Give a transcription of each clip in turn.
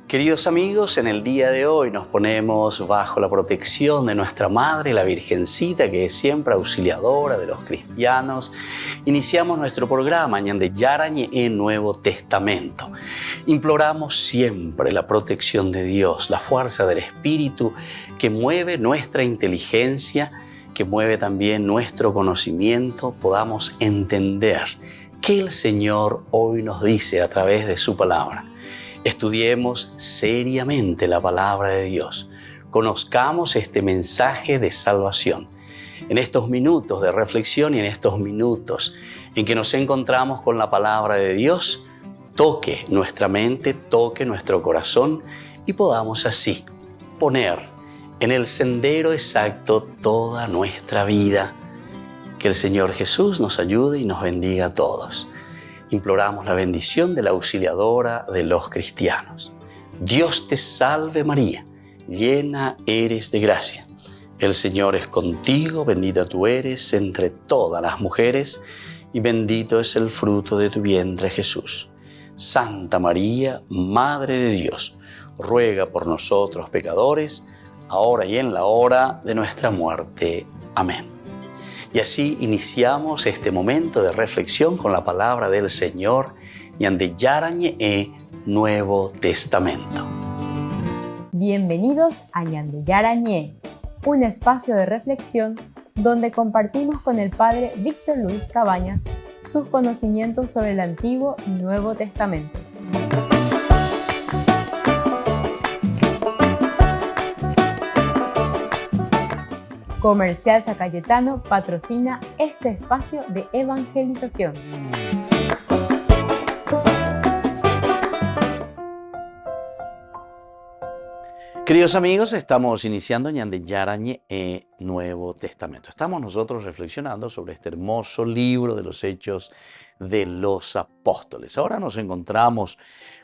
Queridos amigos, en el día de hoy nos ponemos bajo la protección de nuestra Madre, la Virgencita, que es siempre auxiliadora de los cristianos. Iniciamos nuestro programa Ñande Yarañe en Nuevo Testamento. Imploramos siempre la protección de Dios, la fuerza del Espíritu que mueve nuestra inteligencia, que mueve también nuestro conocimiento, podamos entender qué el Señor hoy nos dice a través de su palabra. Estudiemos seriamente la palabra de Dios. Conozcamos este mensaje de salvación. En estos minutos de reflexión y en estos minutos en que nos encontramos con la palabra de Dios, toque nuestra mente, toque nuestro corazón y podamos así poner en el sendero exacto toda nuestra vida. Que el Señor Jesús nos ayude y nos bendiga a todos. Imploramos la bendición de la auxiliadora de los cristianos. Dios te salve María, llena eres de gracia. El Señor es contigo, bendita tú eres entre todas las mujeres y bendito es el fruto de tu vientre Jesús. Santa María, Madre de Dios, ruega por nosotros pecadores, ahora y en la hora de nuestra muerte. Amén. Y así iniciamos este momento de reflexión con la palabra del Señor, Ñande Yarañe Nuevo Testamento. Bienvenidos a Ñande Yarañe, un espacio de reflexión donde compartimos con el Padre Víctor Luis Cabañas sus conocimientos sobre el Antiguo y Nuevo Testamento. Comercial San Cayetano patrocina este espacio de evangelización. Queridos amigos, estamos iniciando Ñande Yarañe Nuevo Testamento. Estamos nosotros reflexionando sobre este hermoso libro de los Hechos de los Apóstoles. Ahora nos encontramos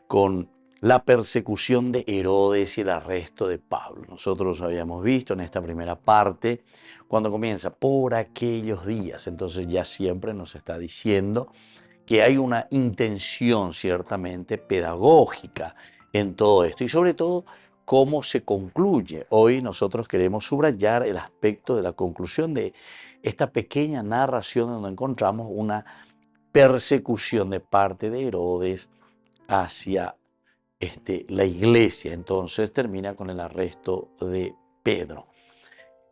con la persecución de Herodes y el arresto de Pablo. Nosotros habíamos visto en esta primera parte, cuando comienza por aquellos días, entonces ya siempre nos está diciendo que hay una intención ciertamente pedagógica en todo esto y sobre todo cómo se concluye. Hoy nosotros queremos subrayar el aspecto de la conclusión de esta pequeña narración donde encontramos una persecución de parte de Herodes hacia la iglesia. Entonces termina con el arresto de Pedro.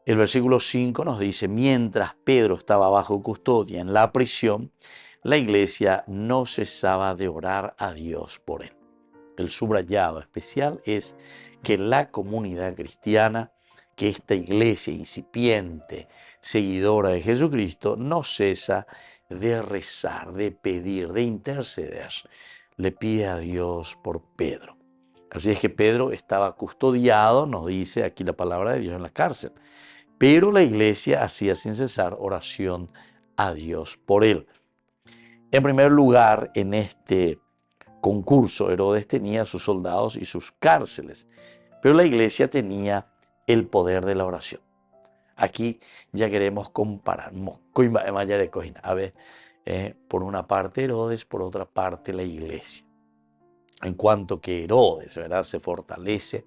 El versículo 5 nos dice, mientras Pedro estaba bajo custodia en la prisión, la iglesia no cesaba de orar a Dios por él. El subrayado especial es que la comunidad cristiana, que esta iglesia incipiente, seguidora de Jesucristo, no cesa de rezar, de pedir, de interceder. Le pide a Dios por Pedro. Así es que Pedro estaba custodiado, nos dice aquí la palabra de Dios, en la cárcel. Pero la iglesia hacía sin cesar oración a Dios por él. En primer lugar, en este concurso, Herodes tenía sus soldados y sus cárceles, pero la iglesia tenía el poder de la oración. Aquí ya queremos comparar. A ver, por una parte Herodes, por otra parte la iglesia. En cuanto que Herodes, ¿verdad?, se fortalece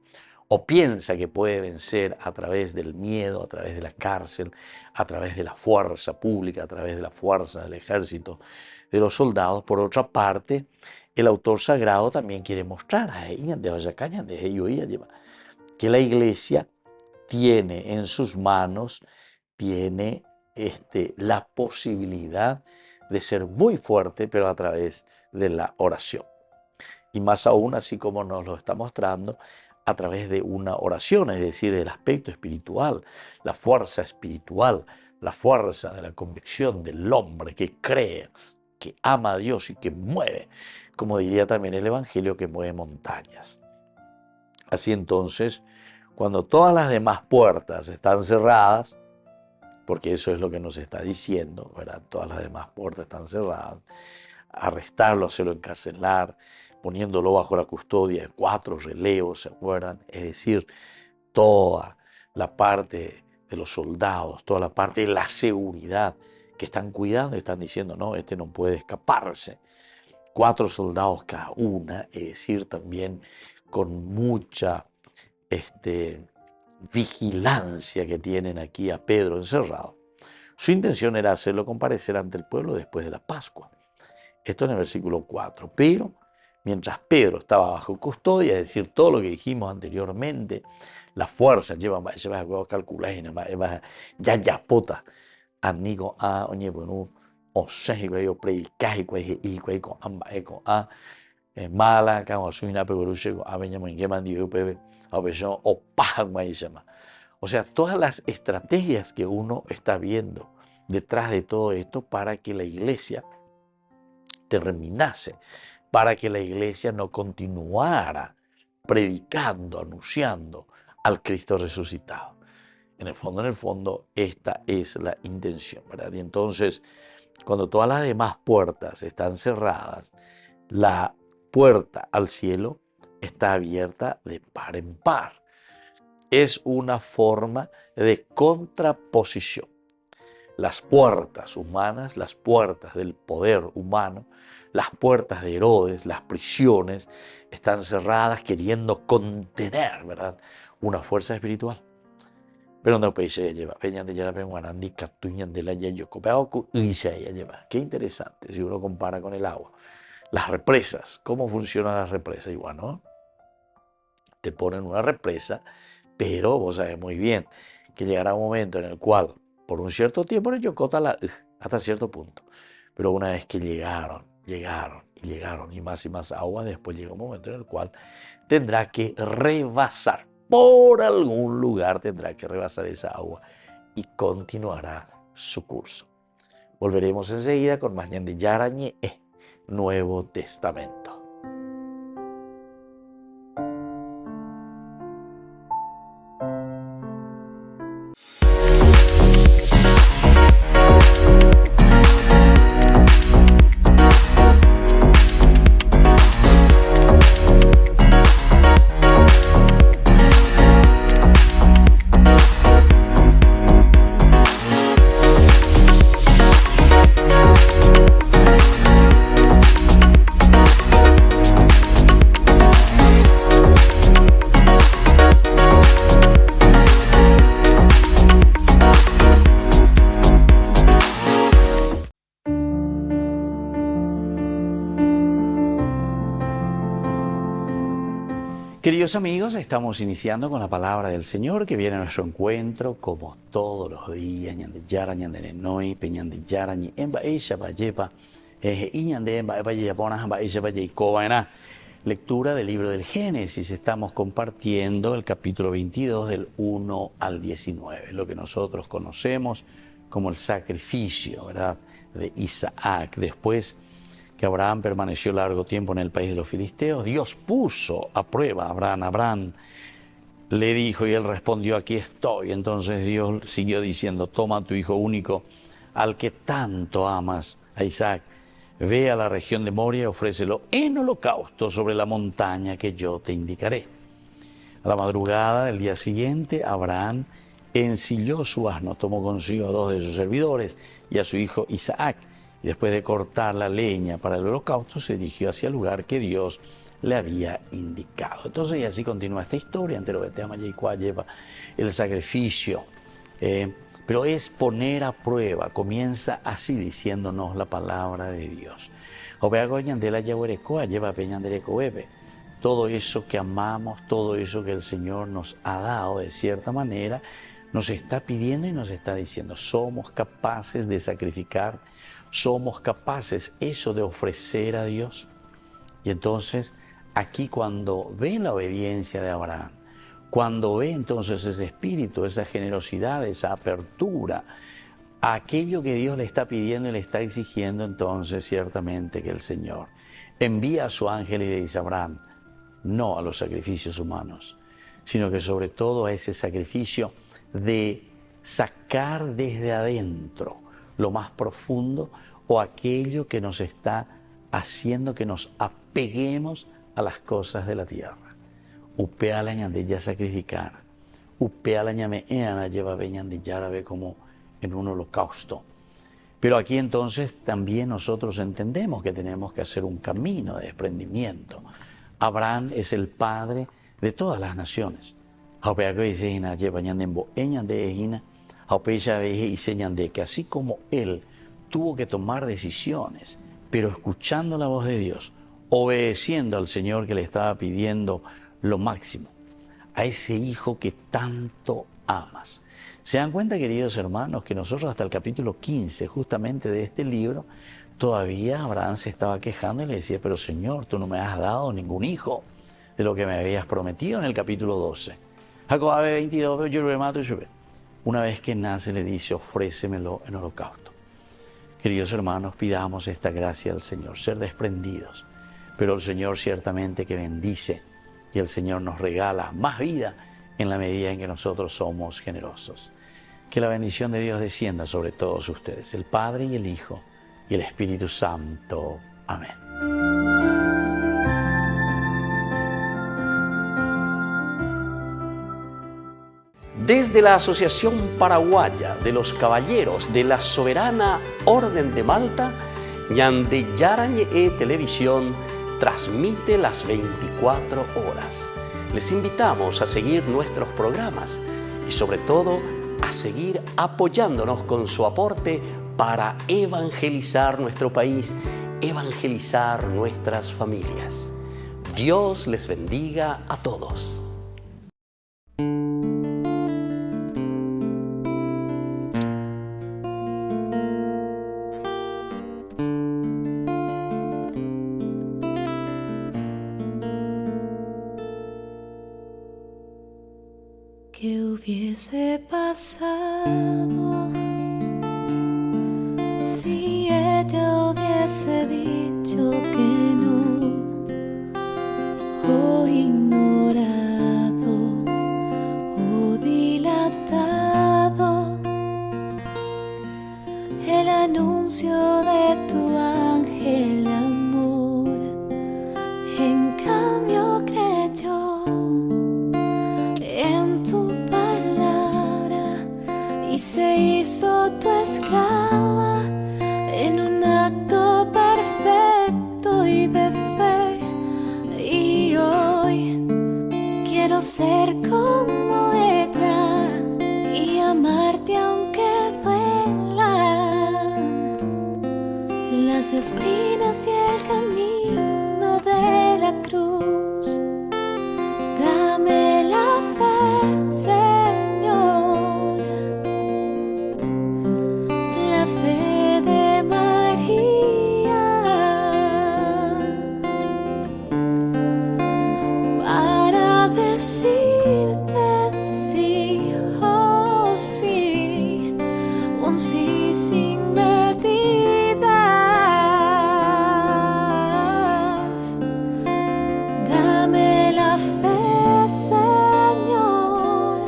o piensa que puede vencer a través del miedo, a través de la cárcel, a través de la fuerza pública, a través de la fuerza del ejército, de los soldados. Por otra parte, el autor sagrado también quiere mostrar que la iglesia tiene en sus manos, tiene la posibilidad de ser muy fuerte, pero a través de la oración. Y más aún, así como nos lo está mostrando, a través de una oración, es decir, del aspecto espiritual, la fuerza espiritual, la fuerza de la convicción del hombre que cree, que ama a Dios y que mueve, como diría también el Evangelio, que mueve montañas. Así entonces, cuando todas las demás puertas están cerradas, porque eso es lo que nos está diciendo, ¿verdad? Todas las demás puertas están cerradas, arrestarlo, hacerlo encarcelar, poniéndolo bajo la custodia de 4 relevos, ¿se acuerdan? Es decir, toda la parte de los soldados, toda la parte de la seguridad que están cuidando, están diciendo, no, este no puede escaparse. 4 soldados cada una, es decir, también con mucha vigilancia que tienen aquí a Pedro encerrado, su intención era hacerlo comparecer ante el pueblo después de la Pascua. Esto en el versículo 4. Pero mientras Pedro estaba bajo custodia, es decir, todo lo que dijimos anteriormente, las fuerzas llevan a calcular, ya pota, amigo a oye bueno, o sea, yo predicar y con amba con a mala, como soy una pegoruche, a Benjamin que mandió pepe, a veces o paja llama. O sea, todas las estrategias que uno está viendo detrás de todo esto para que la iglesia terminase, para que la iglesia no continuara predicando, anunciando al Cristo resucitado. En el fondo, esta es la intención, ¿verdad? Y entonces, cuando todas las demás puertas están cerradas, la puerta al cielo está abierta de par en par. Es una forma de contraposición. Las puertas humanas, las puertas del poder humano, las puertas de Herodes, las prisiones, están cerradas queriendo contener, ¿verdad?, una fuerza espiritual. Pero no puede ser lleva. Peñan de Yarape, Guarandi, Catuñan de la Yayocopeaocu, y se lleva. Qué interesante si uno compara con el agua. Las represas, ¿cómo funcionan las represas? Igual, ¿no? Te ponen una represa, pero vos sabés muy bien que llegará un momento en el cual, por un cierto tiempo, le yocota hasta cierto punto. Pero una vez que llegaron y más agua, después llega un momento en el cual tendrá que rebasar. Por algún lugar tendrá que rebasar esa agua y continuará su curso. Volveremos enseguida con más de Yarañe, Nuevo Testamento. Queridos amigos, estamos iniciando con la palabra del Señor que viene a nuestro encuentro como todos los días. Lectura del libro del Génesis. Estamos compartiendo el capítulo 22 del 1 al 19, lo que nosotros conocemos como el sacrificio, ¿verdad?, de Isaac. Después que Abraham permaneció largo tiempo en el país de los filisteos, Dios puso a prueba a Abraham. Abraham le dijo y él respondió: aquí estoy. Entonces Dios siguió diciendo: toma a tu hijo único, al que tanto amas, a Isaac, ve a la región de Moria y ofrécelo en holocausto sobre la montaña que yo te indicaré. A la madrugada del día siguiente, Abraham ensilló su asno, tomó consigo a 2 de sus servidores y a su hijo Isaac, y después de cortar la leña para el holocausto, se dirigió hacia el lugar que Dios le había indicado. Entonces, y así continúa esta historia, ante lo que te ama lleva el sacrificio. Pero es poner a prueba, comienza así diciéndonos la palabra de Dios. Todo eso que amamos, todo eso que el Señor nos ha dado de cierta manera, nos está pidiendo y nos está diciendo: somos capaces de sacrificar, somos capaces eso de ofrecer a Dios. Y entonces aquí, cuando ve la obediencia de Abraham, cuando ve entonces ese espíritu, esa generosidad, esa apertura a aquello que Dios le está pidiendo y le está exigiendo, entonces ciertamente que el Señor envía a su ángel y le dice a Abraham: no a los sacrificios humanos, sino que sobre todo a ese sacrificio de sacar desde adentro lo más profundo, o aquello que nos está haciendo que nos apeguemos a las cosas de la tierra. Upea la ñandilla sacrificar, upea la ñameana lleva veñandillara ve como en un holocausto. Pero aquí entonces también nosotros entendemos que tenemos que hacer un camino de desprendimiento. Abraham es el padre de todas las naciones. Que así como él tuvo que tomar decisiones, pero escuchando la voz de Dios, obedeciendo al Señor que le estaba pidiendo lo máximo, a ese hijo que tanto amas. ¿Se dan cuenta, queridos hermanos, que nosotros hasta el capítulo 15 justamente de este libro, todavía Abraham se estaba quejando y le decía, pero Señor, tú no me has dado ningún hijo de lo que me habías prometido en el capítulo 12? Jacob 22, una vez que nace le dice, ofrécemelo en holocausto. Queridos hermanos, pidamos esta gracia al Señor, ser desprendidos, pero el Señor ciertamente que bendice y el Señor nos regala más vida en la medida en que nosotros somos generosos. Que la bendición de Dios descienda sobre todos ustedes, el Padre y el Hijo y el Espíritu Santo. Amén. Desde la Asociación Paraguaya de los Caballeros de la Soberana Orden de Malta, Ñande Yarañe Televisión transmite las 24 horas. Les invitamos a seguir nuestros programas y sobre todo a seguir apoyándonos con su aporte para evangelizar nuestro país, evangelizar nuestras familias. Dios les bendiga a todos. ¿Qué hubiese pasado si ella hubiese dicho que no, o ignorado o dilatado el anuncio de tu ángel amor? En cambio creyó en tu palabra y se hizo tu esclava en un acto perfecto y de fe. Y hoy quiero ser como ella y amarte aunque duelan las espinas y el camino de la cruz. Dame la fe, Señor, la fe de María, para decirte sí, oh sí, un sí sin medidas. Dame la fe, Señor,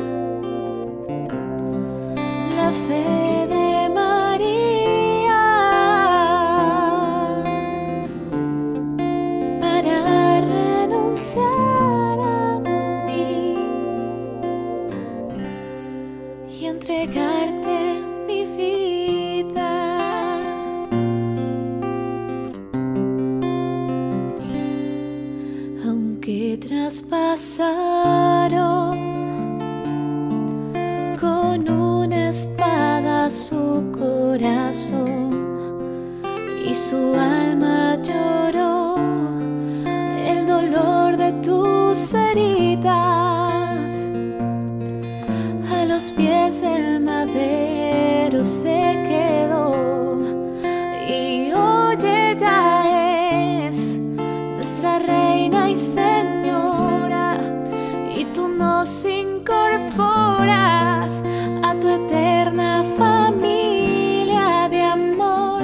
la fe de María, para renunciar a mí y entregarte mi vida. Aunque traspasaron con una espada su corazón y su alma lloró el dolor de tus heridas, a los pies del madero se quedó. Y hoy ella es nuestra reina y señora, y tú nos incorporas a tu eterna familia de amor.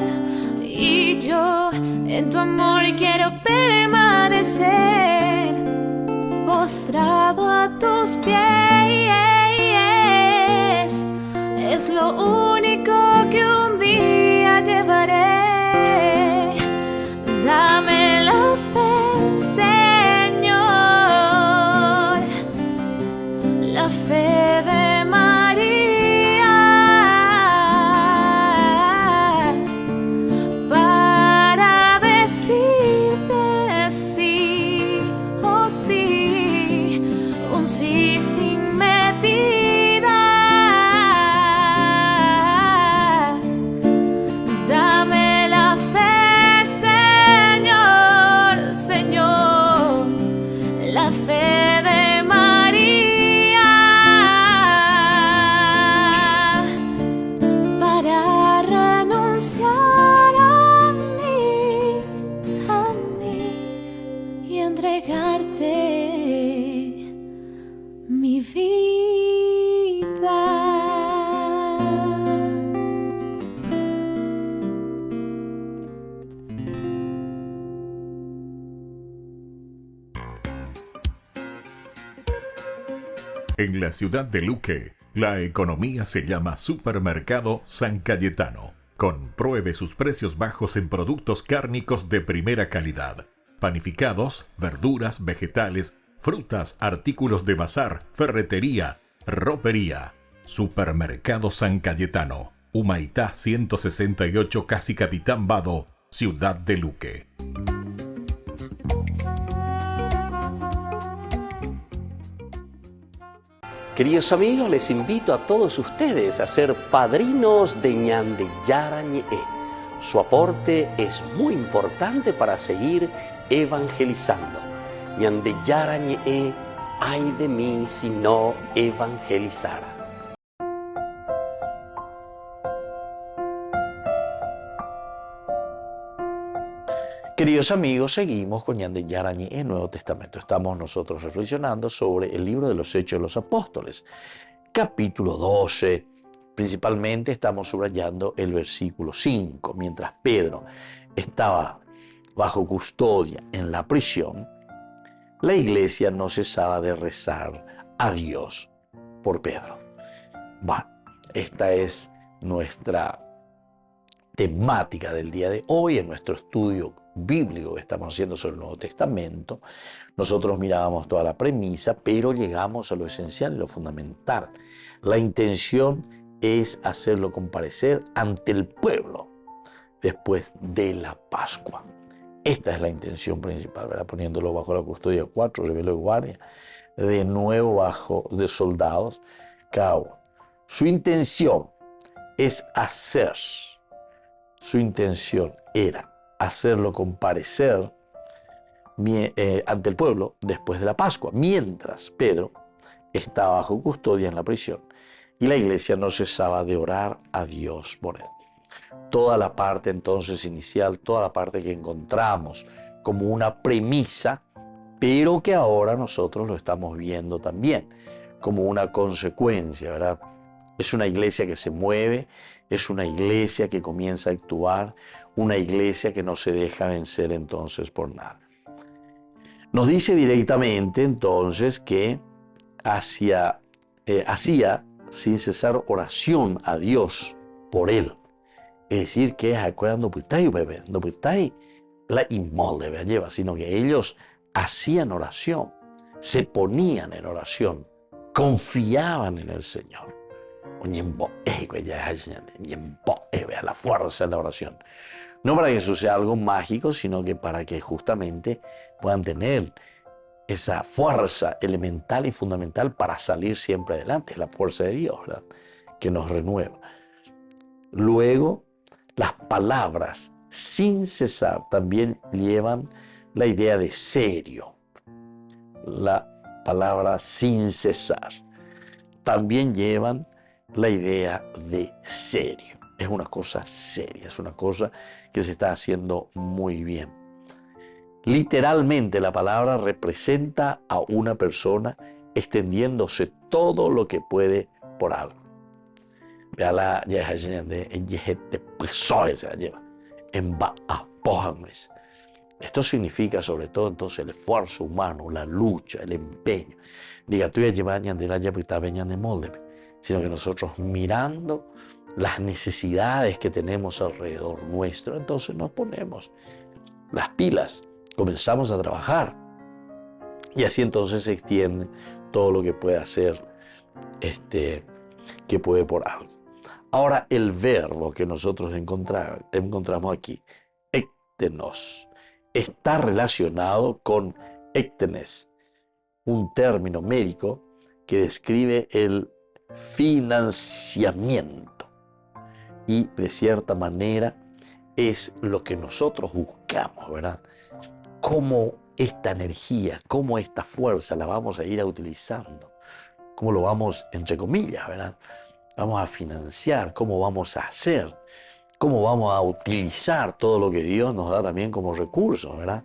Y yo en tu amor quiero permanecer postrado a tus pies. Es lo único que un día llevaré. Dame la fe, Señor, la fe de María, para decirte sí, un sí sin medidas. Dame la fe, Señor, Señor, la fe de María, para renunciar a mí y entregarte mi vida. En la ciudad de Luque, la economía se llama Supermercado San Cayetano. Compruebe sus precios bajos en productos cárnicos de primera calidad. Panificados, verduras, vegetales, frutas, artículos de bazar, ferretería, ropería. Supermercado San Cayetano, Humaitá 168, Casi Capitán Vado, ciudad de Luque. Queridos amigos, les invito a todos ustedes a ser padrinos de Ñande Yarañe. Su aporte es muy importante para seguir evangelizando. Ñande Yarañe, ay de mí si no evangelizara. Queridos amigos, seguimos con Ñande Yarañe en Nuevo Testamento. Estamos nosotros reflexionando sobre el libro de los Hechos de los Apóstoles, capítulo 12. Principalmente estamos subrayando el versículo 5. Mientras Pedro estaba bajo custodia en la prisión, la iglesia no cesaba de rezar a Dios por Pedro. Bueno, esta es nuestra temática del día de hoy en nuestro estudio bíblico que estamos haciendo sobre el Nuevo Testamento. Nosotros mirábamos toda la premisa, pero llegamos a lo esencial y lo fundamental. La intención es hacerlo comparecer ante el pueblo después de la Pascua. Esta es la intención principal, ¿verdad? Poniéndolo bajo la custodia de 4 rebelos de guardia, de nuevo bajo de soldados cada uno. Su intención era hacerlo comparecer ante el pueblo después de la Pascua, mientras Pedro estaba bajo custodia en la prisión y la iglesia no cesaba de orar a Dios por él. Toda la parte entonces inicial, toda la parte que encontramos como una premisa, pero que ahora nosotros lo estamos viendo también como una consecuencia, ¿verdad? Es una iglesia que se mueve, es una iglesia que comienza a actuar, una iglesia que no se deja vencer entonces por nada. Nos dice directamente entonces que hacía sin cesar oración a Dios por él. Es decir, que no putai la inmolde lleva, sino que ellos hacían oración, se ponían en oración, confiaban en el Señor. La fuerza de la oración. No para que eso sea algo mágico, sino que para que justamente puedan tener esa fuerza elemental y fundamental para salir siempre adelante. Es la fuerza de Dios, ¿verdad?, que nos renueva. Luego, las palabras sin cesar también llevan la idea de serio. La palabra sin cesar también llevan la idea de serio. Es una cosa seria, es una cosa que se está haciendo muy bien. Literalmente la palabra representa a una persona extendiéndose todo lo que puede por algo. Esto significa sobre todo entonces el esfuerzo humano, la lucha, el empeño. Sino que nosotros mirando las necesidades que tenemos alrededor nuestro, entonces nos ponemos las pilas, comenzamos a trabajar y así entonces se extiende todo lo que puede hacer, que puede por algo. Ahora el verbo que nosotros encontramos aquí, ektenos, está relacionado con ektenes, un término médico que describe el financiamiento y de cierta manera es lo que nosotros buscamos, ¿verdad? Cómo esta energía, cómo esta fuerza la vamos a ir utilizando, cómo lo vamos, entre comillas, ¿verdad? Vamos a financiar, cómo vamos a hacer, cómo vamos a utilizar todo lo que Dios nos da también como recursos, ¿verdad?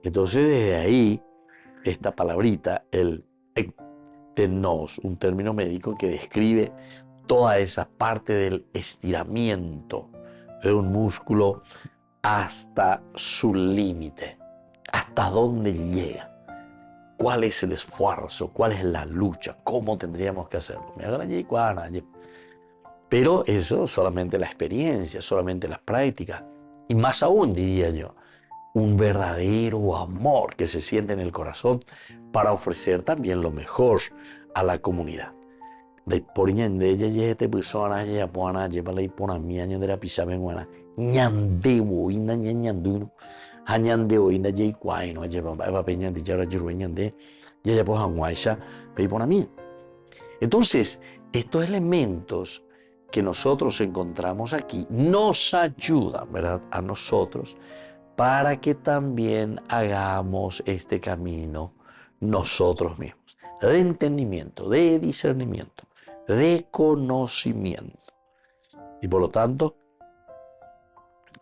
Entonces desde ahí, esta palabrita, el ektenos, un término médico que describe toda esa parte del estiramiento de un músculo hasta su límite, hasta dónde llega, cuál es el esfuerzo, cuál es la lucha, cómo tendríamos que hacerlo. Pero eso solamente la experiencia, solamente las prácticas, y más aún, diría yo, un verdadero amor que se siente en el corazón para ofrecer también lo mejor a la comunidad. De por ñande ya te persona ya pona lleva la ipona mía ñande la pisabe buena ñande boina ñanduno ñande boina ya igual no lleva va peña de ya yo ñande ya pues anguaisa pe ipona mía. Entonces, estos elementos que nosotros encontramos aquí nos ayudan, ¿verdad?, a nosotros para que también hagamos este camino nosotros mismos, de entendimiento, de discernimiento, de conocimiento. Y por lo tanto,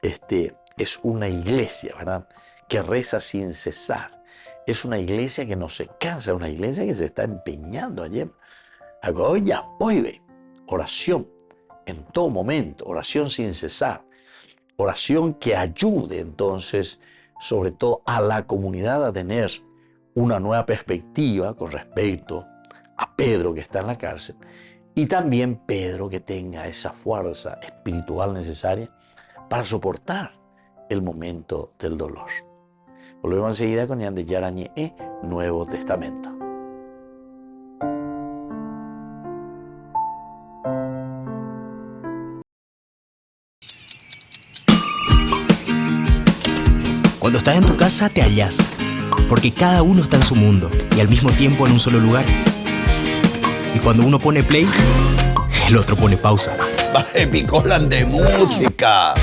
es una iglesia, ¿verdad?, que reza sin cesar. Es una iglesia que no se cansa, una iglesia que se está empeñando ayer. Oración en todo momento, oración sin cesar. Oración que ayude entonces, sobre todo a la comunidad a tener una nueva perspectiva con respecto a Pedro que está en la cárcel y también Pedro que tenga esa fuerza espiritual necesaria para soportar el momento del dolor. Volvemos enseguida con Ñande Yarañe, Nuevo Testamento. Cuando estás en tu casa te hallas, porque cada uno está en su mundo y al mismo tiempo en un solo lugar. Y cuando uno pone play, el otro pone pausa. Picolan de música.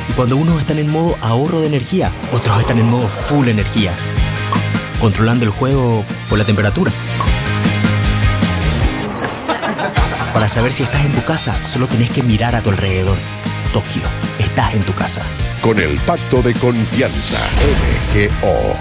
Y cuando unos están en modo ahorro de energía, otros están en modo full energía, controlando el juego por la temperatura. Para saber si estás en tu casa, solo tenés que mirar a tu alrededor. Tokio, estás en tu casa. Con el Pacto de Confianza, MGO.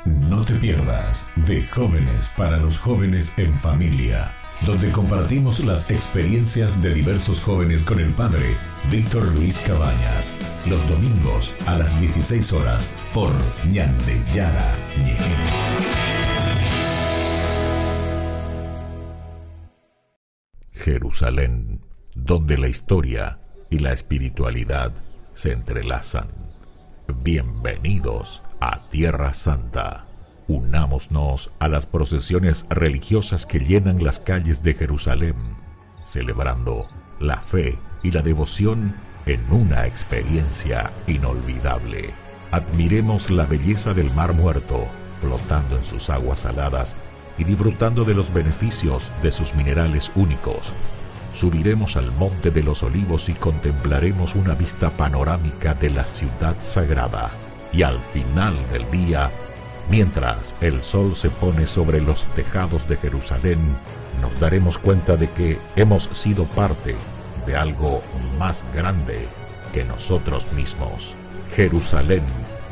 No te pierdas de Jóvenes para los Jóvenes en Familia, donde compartimos las experiencias de diversos jóvenes con el padre Víctor Luis Cabañas, los domingos a las 16 horas por Ñande Yarañe. Jerusalén, donde la historia y la espiritualidad se entrelazan. Bienvenidos a Tierra Santa. Unámonos a las procesiones religiosas que llenan las calles de Jerusalén, celebrando la fe y la devoción en una experiencia inolvidable. Admiremos la belleza del Mar Muerto, flotando en sus aguas saladas y disfrutando de los beneficios de sus minerales únicos. Subiremos al Monte de los Olivos y contemplaremos una vista panorámica de la ciudad sagrada. Y al final del día, mientras el sol se pone sobre los tejados de Jerusalén, nos daremos cuenta de que hemos sido parte de algo más grande que nosotros mismos. Jerusalén,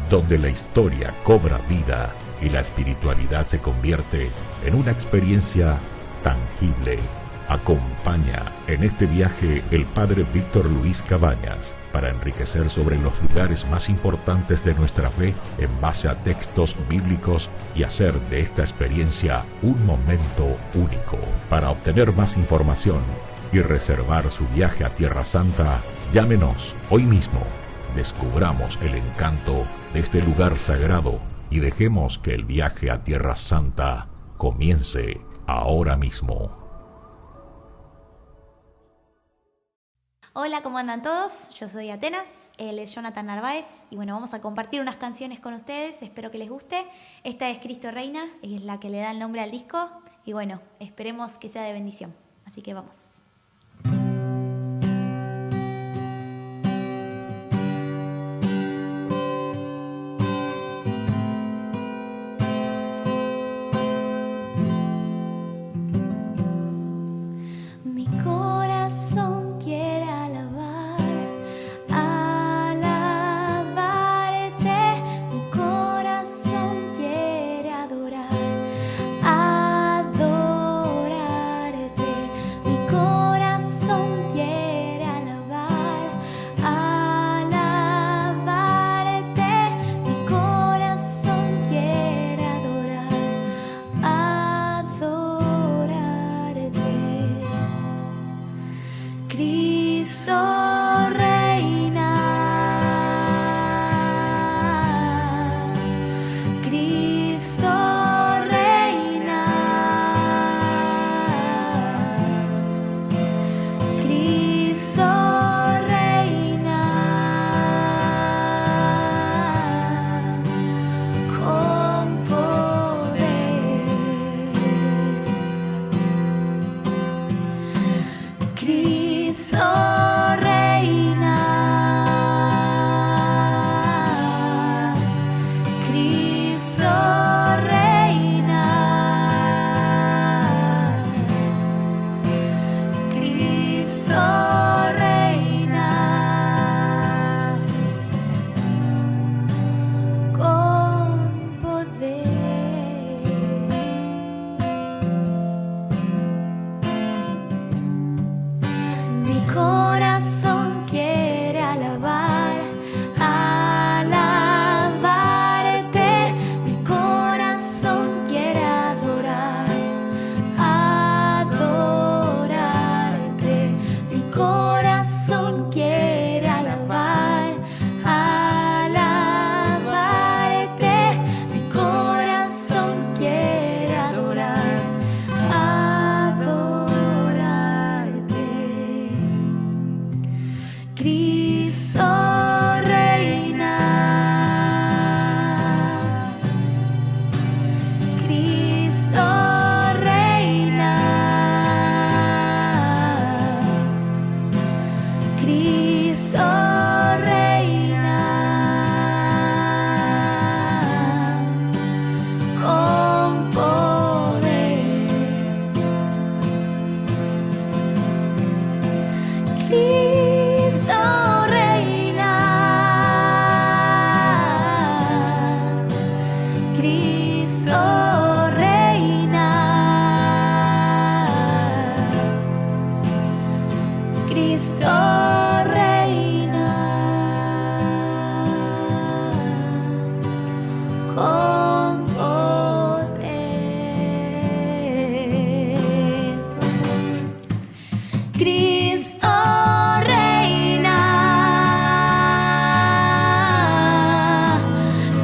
donde la historia cobra vida y la espiritualidad se convierte en una experiencia tangible. Acompaña en este viaje el padre Víctor Luis Cabañas para enriquecer sobre los lugares más importantes de nuestra fe en base a textos bíblicos y hacer de esta experiencia un momento único. Para obtener más información y reservar su viaje a Tierra Santa, llámenos hoy mismo. Descubramos el encanto de este lugar sagrado y dejemos que el viaje a Tierra Santa comience ahora mismo. Hola, ¿cómo andan todos? Yo soy Atenas Él es Jonathan Narváez y bueno, vamos a compartir unas canciones con ustedes, espero que les guste. Esta es Cristo Reina, es la que le da el nombre al disco y bueno, esperemos que sea de bendición. Así que vamos. Mi corazón quiere alabarte, mi corazón quiere adorarte, mi corazón quiere alabarte, mi corazón quiere adorarte. Cristo reina, Cristo reina, Cristo reina, con poder. Cristo reina, Cristo reina, Cristo reina, con poder. Mi corazón quiere alabarte, mi corazón quiere adorarte, mi corazón quiere alabarte, mi corazón quiere adorarte. Cristo reina, Cristo reina, Cristo reina, con poder. Cristo reina, Cristo reina, Cristo reina, con poder. Cristo reina,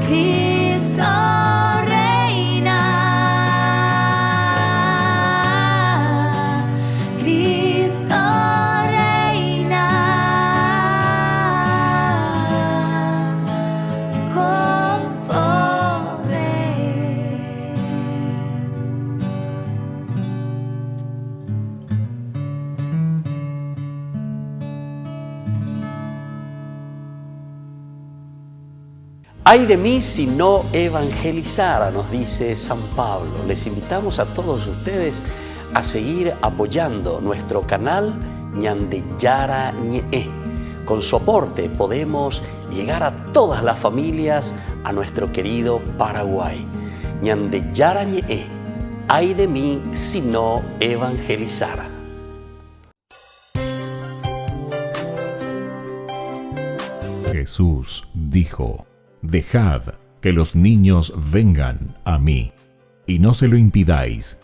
Cristo reina, Cristo reina, con poder. Ay de mí si no evangelizara, nos dice San Pablo. Les invitamos a todos ustedes a seguir apoyando nuestro canal Ñande Yara Ñe. Con su aporte podemos llegar a todas las familias a nuestro querido Paraguay. Ñande Yara Ñe. Ay de mí si no evangelizara. Jesús dijo: Dejad que los niños vengan a mí, y no se lo impidáis,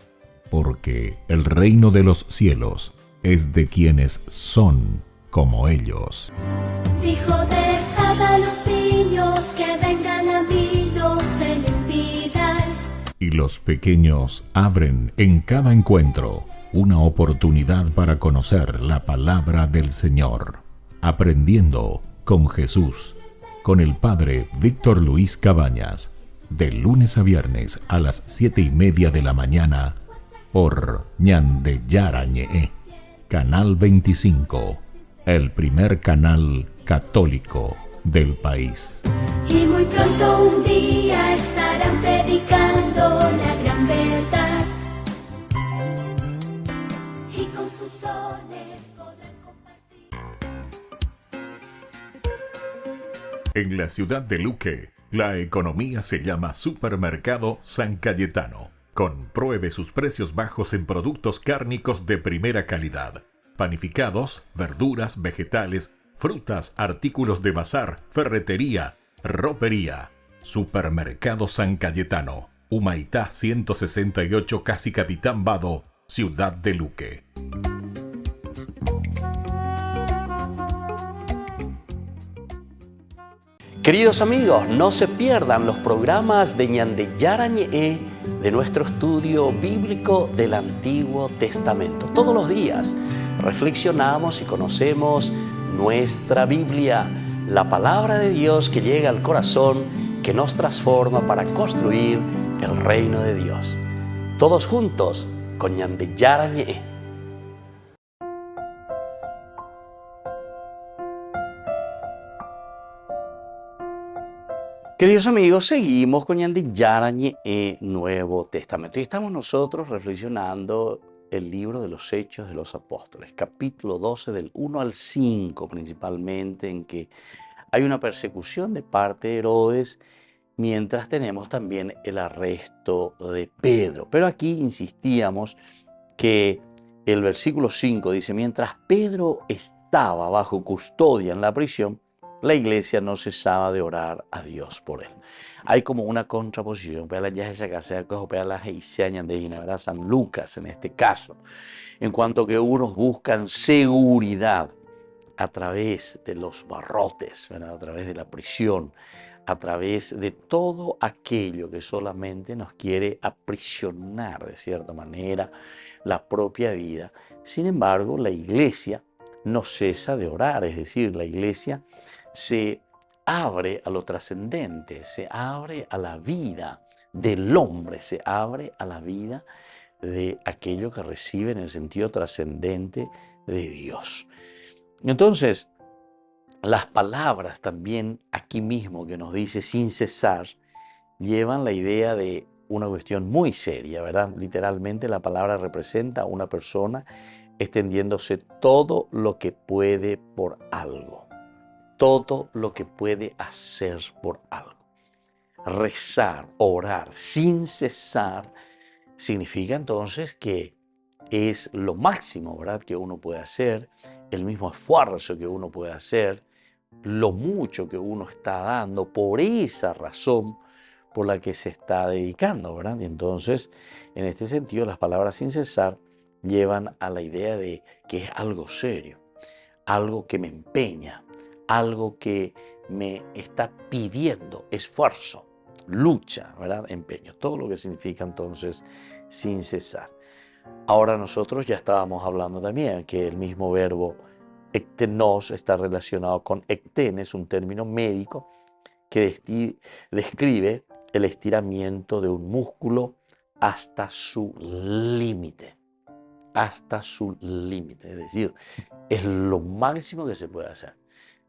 porque el reino de los cielos es de quienes son como ellos. Dijo, dejad a los niños que vengan a mí, no se lo impidáis. Y los pequeños abren en cada encuentro una oportunidad para conocer la palabra del Señor, aprendiendo con Jesús, con el Padre Víctor Luis Cabañas, de lunes a viernes a las 7:30 de la mañana, por Ñande Yarañe, Canal 25, el primer canal católico del país. Y muy pronto un día estarán predicando la gran verdad. Y con sus dones podrán compartir. En la ciudad de Luque, la economía se llama Supermercado San Cayetano. Compruebe sus precios bajos en productos cárnicos de primera calidad. Panificados, verduras, vegetales, frutas, artículos de bazar, ferretería, ropería. Supermercado San Cayetano, Humaitá 168, Casi Capitán Vado, ciudad de Luque. Queridos amigos, no se pierdan los programas de Ñande Yarañe de nuestro estudio bíblico del Antiguo Testamento. Todos los días reflexionamos y conocemos nuestra Biblia, la palabra de Dios que llega al corazón, que nos transforma para construir el reino de Dios. Todos juntos con Ñande Yarañe. Queridos amigos, seguimos con Ñande Yarañe Nuevo Testamento. Y estamos nosotros reflexionando el libro de los Hechos de los Apóstoles, capítulo 12, del 1 al 5 principalmente, en que hay una persecución de parte de Herodes, mientras tenemos también el arresto de Pedro. Pero aquí insistíamos que el versículo 5 dice: mientras Pedro estaba bajo custodia en la prisión, la iglesia no cesaba de orar a Dios por él. Hay como una contraposición. San Lucas en este caso, en cuanto que unos buscan seguridad a través de los barrotes, ¿verdad? A través de la prisión, a través de todo aquello que solamente nos quiere aprisionar de cierta manera la propia vida. Sin embargo, la iglesia no cesa de orar, es decir, la iglesia se abre a lo trascendente, se abre a la vida del hombre, se abre a la vida de aquello que recibe en el sentido trascendente de Dios. Entonces, las palabras también aquí mismo que nos dice sin cesar, llevan la idea de una cuestión muy seria, ¿verdad? Literalmente la palabra representa a una persona extendiéndose todo lo que puede por algo. Todo lo que puede hacer por algo. Rezar, orar sin cesar significa entonces que es lo máximo, ¿verdad?, que uno puede hacer, el mismo esfuerzo que uno puede hacer, lo mucho que uno está dando por esa razón por la que se está dedicando, ¿verdad? Y entonces, en este sentido, las palabras sin cesar llevan a la idea de que es algo serio, algo que me empeña, algo que me está pidiendo esfuerzo, lucha, ¿verdad? Empeño, todo lo que significa entonces sin cesar. Ahora nosotros ya estábamos hablando también que el mismo verbo ektenos está relacionado con ekten, es un término médico que describe el estiramiento de un músculo hasta su límite. Hasta su límite, es decir, es lo máximo que se puede hacer.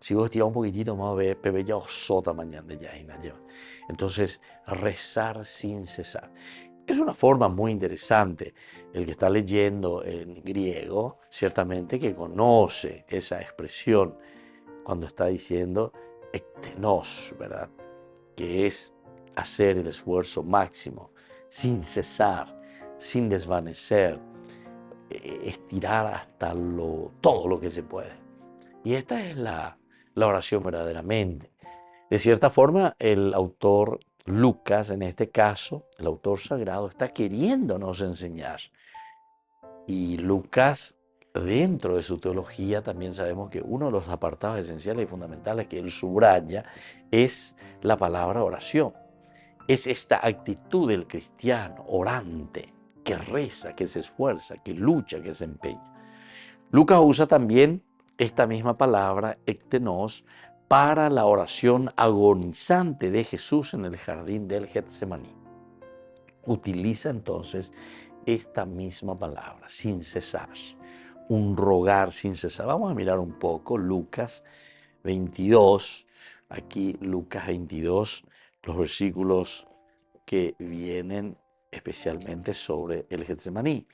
Si vos estirás un poquitito, vamos a ver, Pepe ya osota mañana ya. Entonces, rezar sin cesar. Es una forma muy interesante. El que está leyendo en griego, ciertamente que conoce esa expresión cuando está diciendo ektenos, ¿verdad? Que es hacer el esfuerzo máximo, sin cesar, sin desvanecer, estirar hasta todo lo que se puede. Y esta es la oración verdaderamente. De cierta forma, el autor Lucas, en este caso, el autor sagrado, está queriéndonos enseñar. Y Lucas, dentro de su teología, también sabemos que uno de los apartados esenciales y fundamentales que él subraya es la palabra oración. Es esta actitud del cristiano orante, que reza, que se esfuerza, que lucha, que se empeña. Lucas usa también esta misma palabra, ektenos, para la oración agonizante de Jesús en el jardín del Getsemaní. Utiliza entonces esta misma palabra, sin cesar, un rogar sin cesar. Vamos a mirar un poco Lucas 22, aquí Lucas 22, los versículos que vienen especialmente sobre el Getsemaní.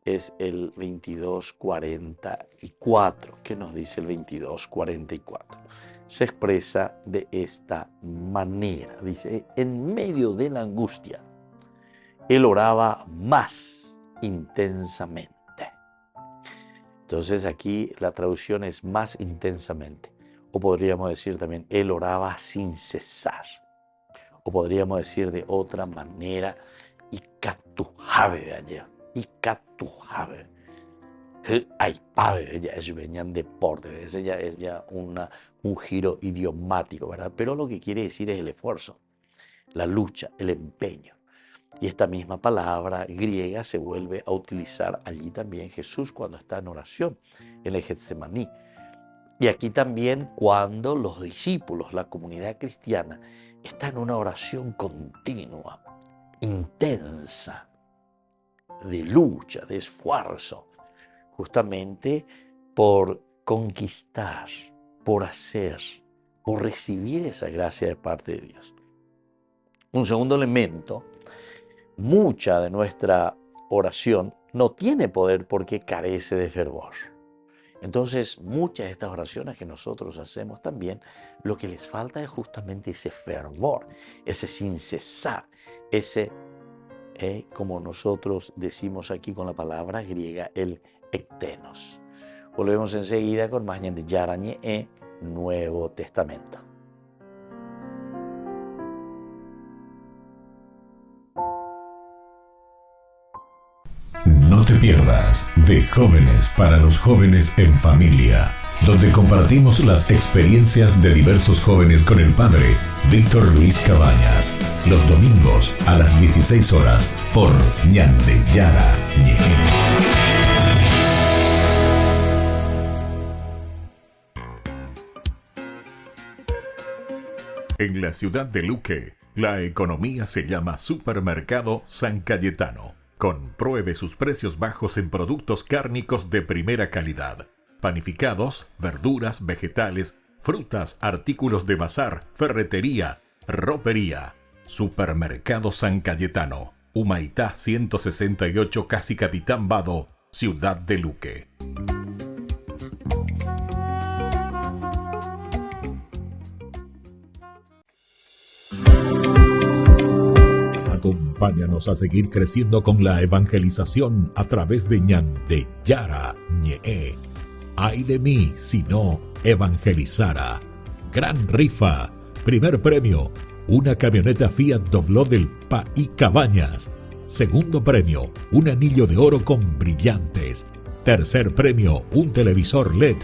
Es el 22:44. ¿Qué nos dice el 22:44? Se expresa de esta manera. Dice, en medio de la angustia, él oraba más intensamente. Entonces aquí la traducción es más intensamente. O podríamos decir también, él oraba sin cesar. O podríamos decir de otra manera, ikatujabe de allá. Ikatujabe. Ay, padre, ya es venían deporte. Ese ya es un giro idiomático, ¿verdad? Pero lo que quiere decir es el esfuerzo, la lucha, el empeño. Y esta misma palabra griega se vuelve a utilizar allí también Jesús cuando está en oración en el Getsemaní. Y aquí también cuando los discípulos, la comunidad cristiana, está en una oración continua, intensa, de lucha, de esfuerzo, justamente por conquistar, por hacer, por recibir esa gracia de parte de Dios. Un segundo elemento, mucha de nuestra oración no tiene poder porque carece de fervor. Entonces, muchas de estas oraciones que nosotros hacemos también, lo que les falta es justamente ese fervor, ese sin cesar, ese, como nosotros decimos aquí con la palabra griega, el ektenos. Volvemos enseguida con más Ñande Yarañe, Nuevo Testamento. No te pierdas de Jóvenes para los Jóvenes en Familia, donde compartimos las experiencias de diversos jóvenes con el padre Víctor Luis Cabañas, los domingos a las 16 horas por Ñande Yarañe. En la ciudad de Luque, la economía se llama Supermercado San Cayetano. Compruebe sus precios bajos en productos cárnicos de primera calidad. Panificados, verduras, vegetales, frutas, artículos de bazar, ferretería, ropería. Supermercado San Cayetano. Humaitá 168, Casi Capitán Vado, Ciudad de Luque. Acompáñanos a seguir creciendo con la evangelización a través de Ñande Yarañe. Ay de mí si no evangelizara. Gran rifa. Primer premio, una camioneta Fiat Dobló del País Cabañas. Segundo premio, un anillo de oro con brillantes. Tercer premio, un televisor LED.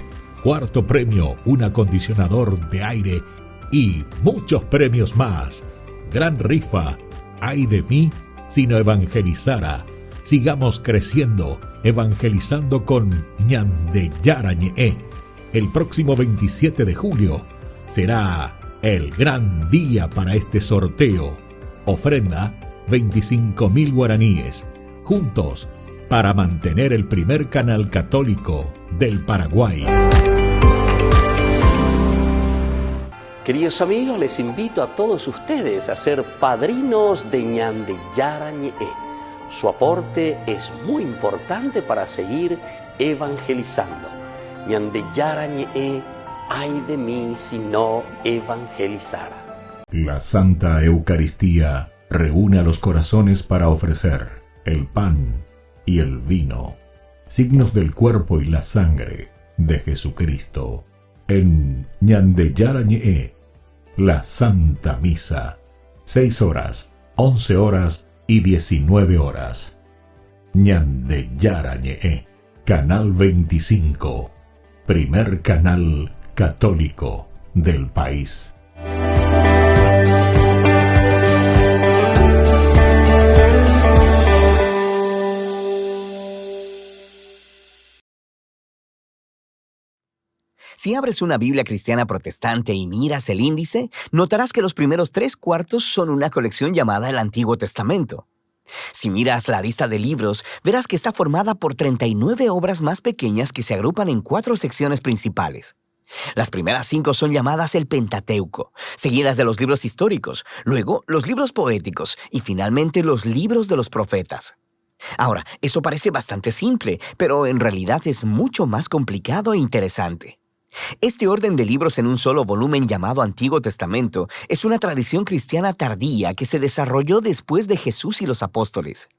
Cuarto premio, un acondicionador de aire. Y muchos premios más. Gran rifa. Ay de mí si no evangelizara. Sigamos creciendo, evangelizando con Ñande Yarañe. El próximo 27 de julio será el gran día para este sorteo. Ofrenda 25.000 guaraníes. Juntos para mantener el primer canal católico del Paraguay. Queridos amigos, les invito a todos ustedes a ser padrinos de Ñande Yarañe. Su aporte es muy importante para seguir evangelizando. Ñande Yarañe, ay de mí si no evangelizara. La Santa Eucaristía reúne a los corazones para ofrecer el pan y el vino, signos del cuerpo y la sangre de Jesucristo. En Ñande Yarañe, la Santa Misa, 6 horas, 11 horas y 19 horas. Ñande Yarañe, Canal 25, primer canal católico del país. Si abres una Biblia cristiana protestante y miras el índice, notarás que los primeros 3/4 son una colección llamada el Antiguo Testamento. Si miras la lista de libros, verás que está formada por 39 obras más pequeñas que se agrupan en 4 secciones principales. Las primeras 5 son llamadas el Pentateuco, seguidas de los libros históricos, luego los libros poéticos y finalmente los libros de los profetas. Ahora, eso parece bastante simple, pero en realidad es mucho más complicado e interesante. Este orden de libros en un solo volumen llamado Antiguo Testamento es una tradición cristiana tardía que se desarrolló después de Jesús y los apóstoles.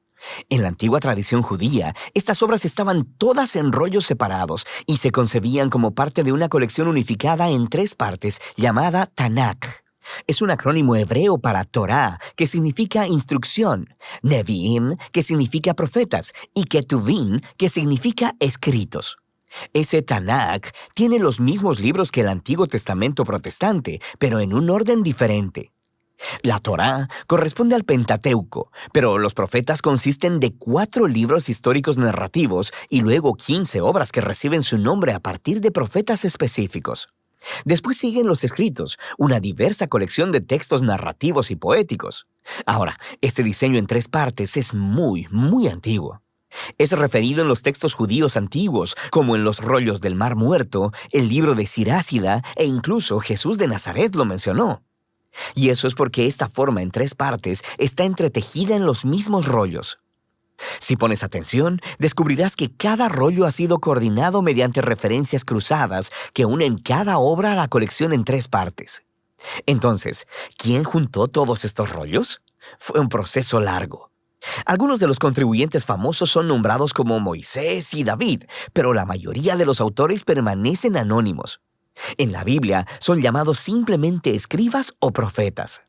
En la antigua tradición judía, estas obras estaban todas en rollos separados y se concebían como parte de una colección unificada en 3 partes llamada Tanakh. Es un acrónimo hebreo para Torah, que significa instrucción, Nevi'im, que significa profetas, y Ketuvim, que significa escritos. Ese Tanakh tiene los mismos libros que el Antiguo Testamento protestante, pero en un orden diferente. La Torá corresponde al Pentateuco, pero los profetas consisten de 4 libros históricos narrativos y luego 15 obras que reciben su nombre a partir de profetas específicos. Después siguen los escritos, una diversa colección de textos narrativos y poéticos. Ahora, este diseño en 3 partes es muy antiguo. Es referido en los textos judíos antiguos, como en los rollos del Mar Muerto, el libro de Sirásida e incluso Jesús de Nazaret lo mencionó. Y eso es porque esta forma en 3 partes está entretejida en los mismos rollos. Si pones atención, descubrirás que cada rollo ha sido coordinado mediante referencias cruzadas que unen cada obra a la colección en 3 partes. Entonces, ¿quién juntó todos estos rollos? Fue un proceso largo. Algunos de los contribuyentes famosos son nombrados como Moisés y David, pero la mayoría de los autores permanecen anónimos. En la Biblia son llamados simplemente escribas o profetas.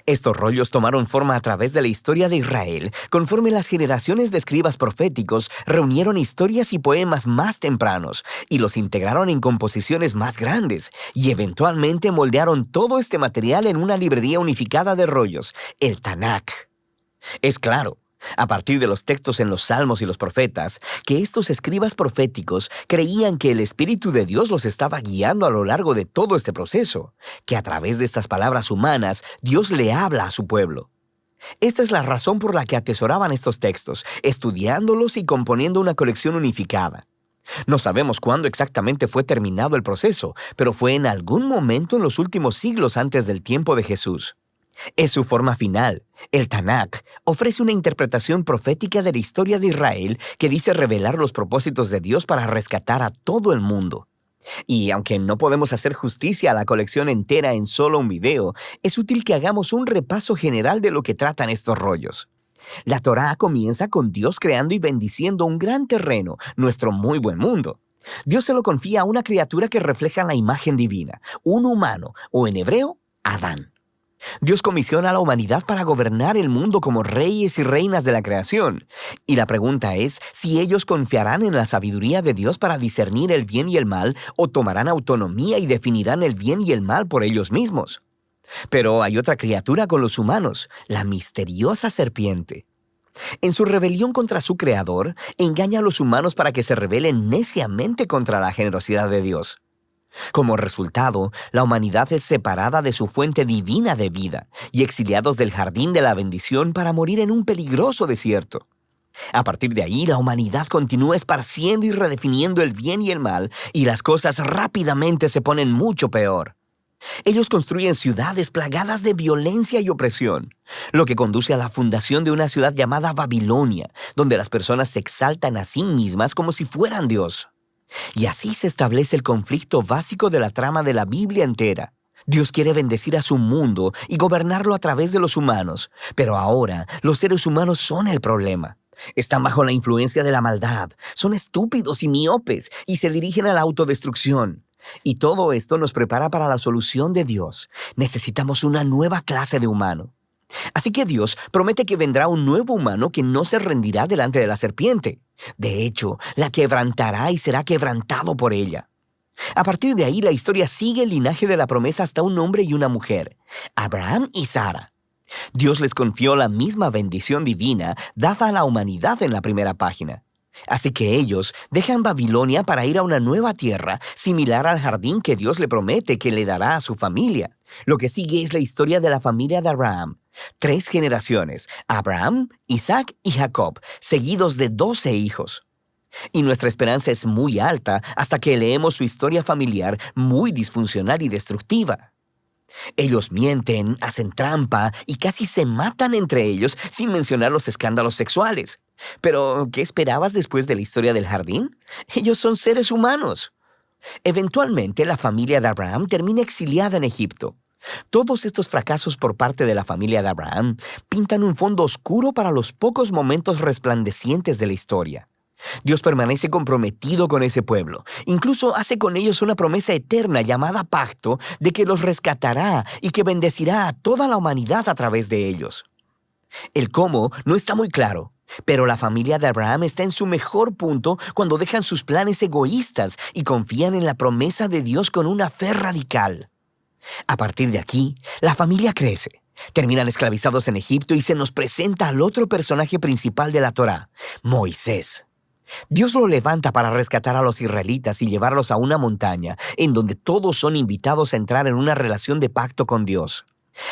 Estos rollos tomaron forma a través de la historia de Israel, conforme las generaciones de escribas proféticos reunieron historias y poemas más tempranos y los integraron en composiciones más grandes y eventualmente moldearon todo este material en una librería unificada de rollos, el Tanakh. Es claro, a partir de los textos en los Salmos y los Profetas, que estos escribas proféticos creían que el Espíritu de Dios los estaba guiando a lo largo de todo este proceso, que a través de estas palabras humanas, Dios le habla a su pueblo. Esta es la razón por la que atesoraban estos textos, estudiándolos y componiendo una colección unificada. No sabemos cuándo exactamente fue terminado el proceso, pero fue en algún momento en los últimos siglos antes del tiempo de Jesús. Es su forma final. El Tanakh ofrece una interpretación profética de la historia de Israel que dice revelar los propósitos de Dios para rescatar a todo el mundo. Y aunque no podemos hacer justicia a la colección entera en solo un video, es útil que hagamos un repaso general de lo que tratan estos rollos. La Torá comienza con Dios creando y bendiciendo un gran terreno, nuestro muy buen mundo. Dios se lo confía a una criatura que refleja la imagen divina, un humano, o en hebreo, Adán. Dios comisiona a la humanidad para gobernar el mundo como reyes y reinas de la creación. Y la pregunta es si ellos confiarán en la sabiduría de Dios para discernir el bien y el mal o tomarán autonomía y definirán el bien y el mal por ellos mismos. Pero hay otra criatura con los humanos, la misteriosa serpiente. En su rebelión contra su creador, engaña a los humanos para que se rebelen neciamente contra la generosidad de Dios. Como resultado, la humanidad es separada de su fuente divina de vida y exiliados del jardín de la bendición para morir en un peligroso desierto. A partir de ahí, la humanidad continúa esparciendo y redefiniendo el bien y el mal, y las cosas rápidamente se ponen mucho peor. Ellos construyen ciudades plagadas de violencia y opresión, lo que conduce a la fundación de una ciudad llamada Babilonia, donde las personas se exaltan a sí mismas como si fueran Dios. Y así se establece el conflicto básico de la trama de la Biblia entera. Dios quiere bendecir a su mundo y gobernarlo a través de los humanos, pero ahora los seres humanos son el problema. Están bajo la influencia de la maldad, son estúpidos y miopes y se dirigen a la autodestrucción. Y todo esto nos prepara para la solución de Dios. Necesitamos una nueva clase de humano. Así que Dios promete que vendrá un nuevo humano que no se rendirá delante de la serpiente. De hecho, la quebrantará y será quebrantado por ella. A partir de ahí, la historia sigue el linaje de la promesa hasta un hombre y una mujer, Abraham y Sara. Dios les confió la misma bendición divina dada a la humanidad en la primera página. Así que ellos dejan Babilonia para ir a una nueva tierra, similar al jardín que Dios le promete que le dará a su familia. Lo que sigue es la historia de la familia de Abraham. 3 generaciones: Abraham, Isaac y Jacob, seguidos de 12 hijos. Y nuestra esperanza es muy alta hasta que leemos su historia familiar muy disfuncional y destructiva. Ellos mienten, hacen trampa y casi se matan entre ellos, sin mencionar los escándalos sexuales. Pero, ¿qué esperabas después de la historia del jardín? Ellos son seres humanos. Eventualmente, la familia de Abraham termina exiliada en Egipto. Todos estos fracasos por parte de la familia de Abraham pintan un fondo oscuro para los pocos momentos resplandecientes de la historia. Dios permanece comprometido con ese pueblo. Incluso hace con ellos una promesa eterna llamada pacto de que los rescatará y que bendecirá a toda la humanidad a través de ellos. El cómo no está muy claro, pero la familia de Abraham está en su mejor punto cuando dejan sus planes egoístas y confían en la promesa de Dios con una fe radical. A partir de aquí, la familia crece. Terminan esclavizados en Egipto y se nos presenta al otro personaje principal de la Torá, Moisés. Dios lo levanta para rescatar a los israelitas y llevarlos a una montaña en donde todos son invitados a entrar en una relación de pacto con Dios.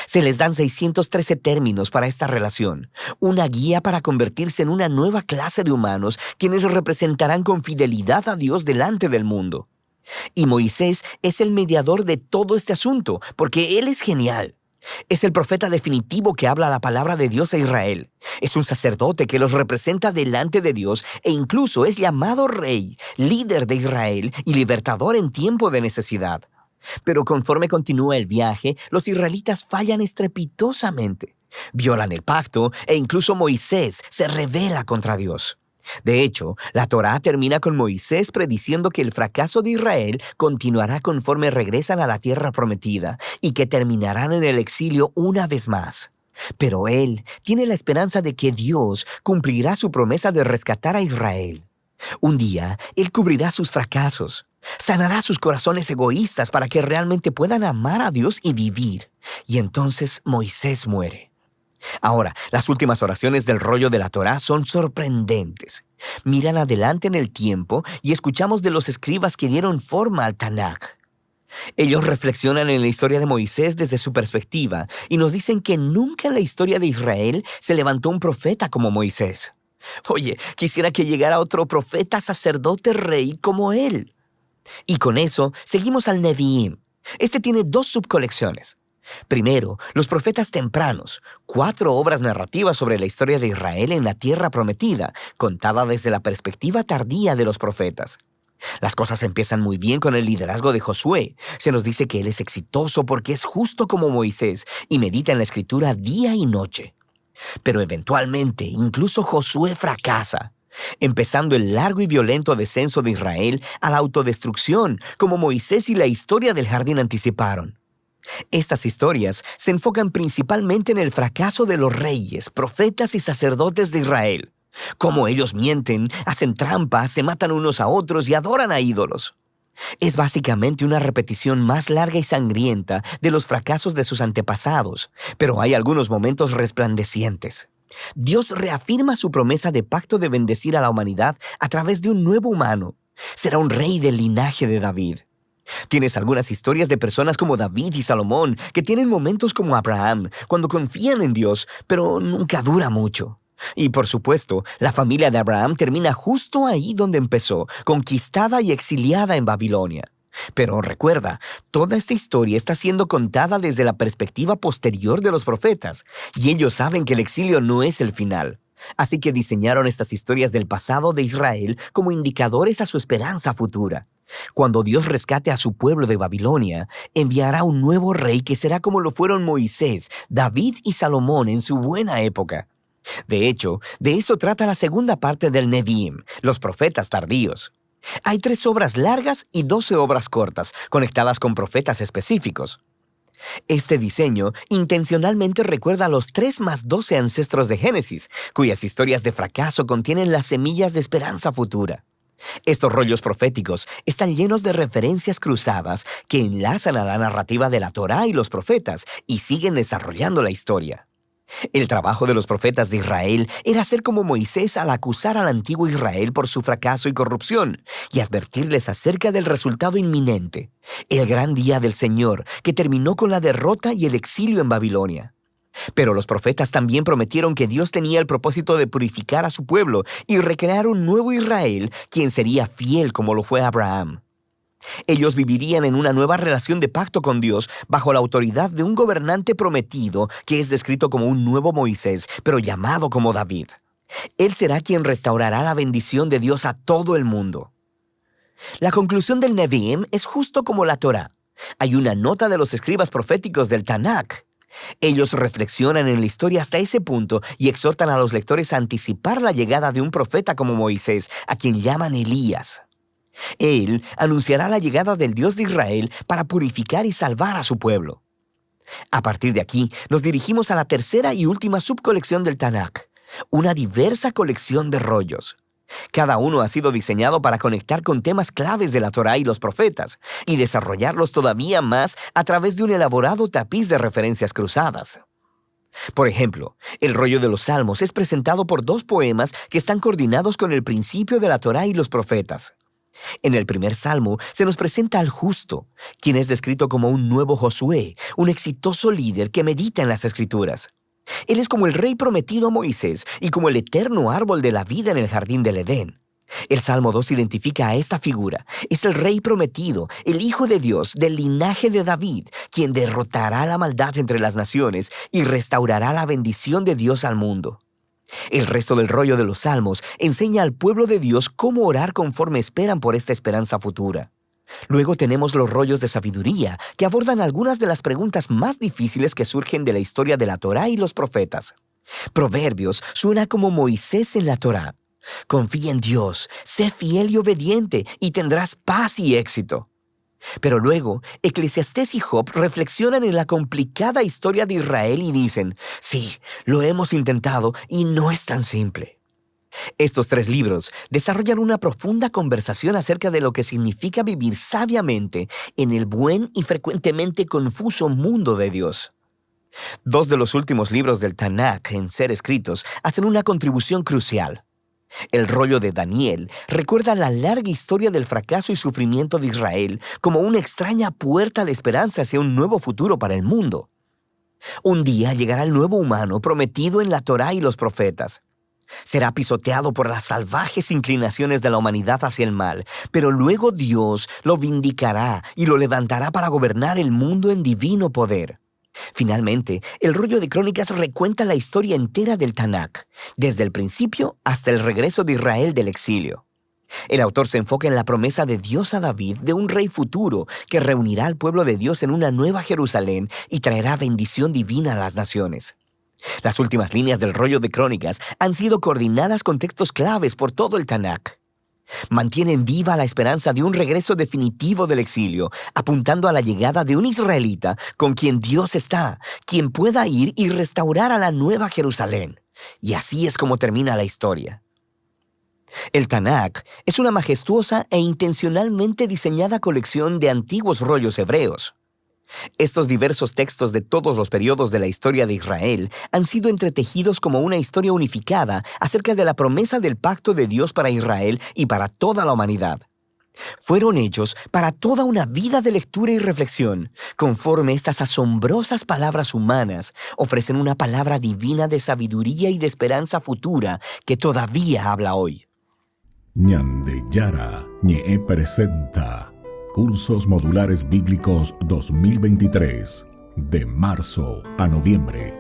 Se les dan 613 términos para esta relación, una guía para convertirse en una nueva clase de humanos quienes representarán con fidelidad a Dios delante del mundo. Y Moisés es el mediador de todo este asunto, porque él es genial. Es el profeta definitivo que habla la palabra de Dios a Israel. Es un sacerdote que los representa delante de Dios e incluso es llamado rey, líder de Israel y libertador en tiempo de necesidad. Pero conforme continúa el viaje, los israelitas fallan estrepitosamente. Violan el pacto e incluso Moisés se rebela contra Dios. De hecho, la Torá termina con Moisés prediciendo que el fracaso de Israel continuará conforme regresan a la tierra prometida y que terminarán en el exilio una vez más. Pero él tiene la esperanza de que Dios cumplirá su promesa de rescatar a Israel. Un día, él cubrirá sus fracasos, sanará sus corazones egoístas para que realmente puedan amar a Dios y vivir. Y entonces Moisés muere. Ahora, las últimas oraciones del rollo de la Torá son sorprendentes. Miran adelante en el tiempo y escuchamos de los escribas que dieron forma al Tanaj. Ellos reflexionan en la historia de Moisés desde su perspectiva y nos dicen que nunca en la historia de Israel se levantó un profeta como Moisés. Oye, quisiera que llegara otro profeta, sacerdote, rey como él. Y con eso seguimos al Nevi'im. Este tiene 2 subcolecciones. Primero, los profetas tempranos, 4 obras narrativas sobre la historia de Israel en la tierra prometida, contada desde la perspectiva tardía de los profetas. Las cosas empiezan muy bien con el liderazgo de Josué. Se nos dice que él es exitoso porque es justo como Moisés y medita en la escritura día y noche. Pero eventualmente, incluso Josué fracasa, empezando el largo y violento descenso de Israel a la autodestrucción, como Moisés y la historia del jardín anticiparon. Estas historias se enfocan principalmente en el fracaso de los reyes, profetas y sacerdotes de Israel. Cómo ellos mienten, hacen trampas, se matan unos a otros y adoran a ídolos. Es básicamente una repetición más larga y sangrienta de los fracasos de sus antepasados, pero hay algunos momentos resplandecientes. Dios reafirma su promesa de pacto de bendecir a la humanidad a través de un nuevo humano. Será un rey del linaje de David. Tienes algunas historias de personas como David y Salomón que tienen momentos como Abraham, cuando confían en Dios, pero nunca dura mucho. Y por supuesto, la familia de Abraham termina justo ahí donde empezó, conquistada y exiliada en Babilonia. Pero recuerda, toda esta historia está siendo contada desde la perspectiva posterior de los profetas, y ellos saben que el exilio no es el final. Así que diseñaron estas historias del pasado de Israel como indicadores a su esperanza futura. Cuando Dios rescate a su pueblo de Babilonia, enviará un nuevo rey que será como lo fueron Moisés, David y Salomón en su buena época. De hecho, de eso trata la segunda parte del Nevi'im, los profetas tardíos. Hay 3 obras largas y 12 obras cortas, conectadas con profetas específicos. Este diseño intencionalmente recuerda a los 3 más 12 ancestros de Génesis, cuyas historias de fracaso contienen las semillas de esperanza futura. Estos rollos proféticos están llenos de referencias cruzadas que enlazan a la narrativa de la Torá y los profetas y siguen desarrollando la historia. El trabajo de los profetas de Israel era ser como Moisés al acusar al antiguo Israel por su fracaso y corrupción y advertirles acerca del resultado inminente, el gran día del Señor que terminó con la derrota y el exilio en Babilonia. Pero los profetas también prometieron que Dios tenía el propósito de purificar a su pueblo y recrear un nuevo Israel, quien sería fiel como lo fue Abraham. Ellos vivirían en una nueva relación de pacto con Dios bajo la autoridad de un gobernante prometido que es descrito como un nuevo Moisés, pero llamado como David. Él será quien restaurará la bendición de Dios a todo el mundo. La conclusión del Nevi'im es justo como la Torá. Hay una nota de los escribas proféticos del Tanakh. Ellos reflexionan en la historia hasta ese punto y exhortan a los lectores a anticipar la llegada de un profeta como Moisés, a quien llaman Elías. Él anunciará la llegada del Dios de Israel para purificar y salvar a su pueblo. A partir de aquí, nos dirigimos a la tercera y última subcolección del Tanakh, una diversa colección de rollos. Cada uno ha sido diseñado para conectar con temas claves de la Torá y los profetas, y desarrollarlos todavía más a través de un elaborado tapiz de referencias cruzadas. Por ejemplo, el rollo de los Salmos es presentado por 2 poemas que están coordinados con el principio de la Torá y los profetas. En el primer salmo se nos presenta al justo, quien es descrito como un nuevo Josué, un exitoso líder que medita en las Escrituras. Él es como el rey prometido a Moisés y como el eterno árbol de la vida en el jardín del Edén. El Salmo 2 identifica a esta figura. Es el rey prometido, el Hijo de Dios, del linaje de David, quien derrotará la maldad entre las naciones y restaurará la bendición de Dios al mundo. El resto del rollo de los Salmos enseña al pueblo de Dios cómo orar conforme esperan por esta esperanza futura. Luego tenemos los rollos de sabiduría, que abordan algunas de las preguntas más difíciles que surgen de la historia de la Torá y los profetas. Proverbios suena como Moisés en la Torá. Confía en Dios, sé fiel y obediente, y tendrás paz y éxito. Pero luego, Eclesiastés y Job reflexionan en la complicada historia de Israel y dicen, sí, lo hemos intentado y no es tan simple. Estos 3 libros desarrollan una profunda conversación acerca de lo que significa vivir sabiamente en el buen y frecuentemente confuso mundo de Dios. 2 de los últimos libros del Tanakh en ser escritos hacen una contribución crucial. El rollo de Daniel recuerda la larga historia del fracaso y sufrimiento de Israel como una extraña puerta de esperanza hacia un nuevo futuro para el mundo. Un día llegará el nuevo humano prometido en la Torá y los profetas. Será pisoteado por las salvajes inclinaciones de la humanidad hacia el mal, pero luego Dios lo vindicará y lo levantará para gobernar el mundo en divino poder. Finalmente, el rollo de Crónicas recuenta la historia entera del Tanakh, desde el principio hasta el regreso de Israel del exilio. El autor se enfoca en la promesa de Dios a David de un rey futuro que reunirá al pueblo de Dios en una nueva Jerusalén y traerá bendición divina a las naciones. Las últimas líneas del rollo de Crónicas han sido coordinadas con textos claves por todo el Tanakh. Mantienen viva la esperanza de un regreso definitivo del exilio, apuntando a la llegada de un israelita con quien Dios está, quien pueda ir y restaurar a la nueva Jerusalén. Y así es como termina la historia. El Tanakh es una majestuosa e intencionalmente diseñada colección de antiguos rollos hebreos. Estos diversos textos de todos los periodos de la historia de Israel han sido entretejidos como una historia unificada acerca de la promesa del pacto de Dios para Israel y para toda la humanidad. Fueron hechos para toda una vida de lectura y reflexión, conforme estas asombrosas palabras humanas ofrecen una palabra divina de sabiduría y de esperanza futura que todavía habla hoy. Ñande Yara Ñe presenta Cursos Modulares Bíblicos 2023, de marzo a noviembre.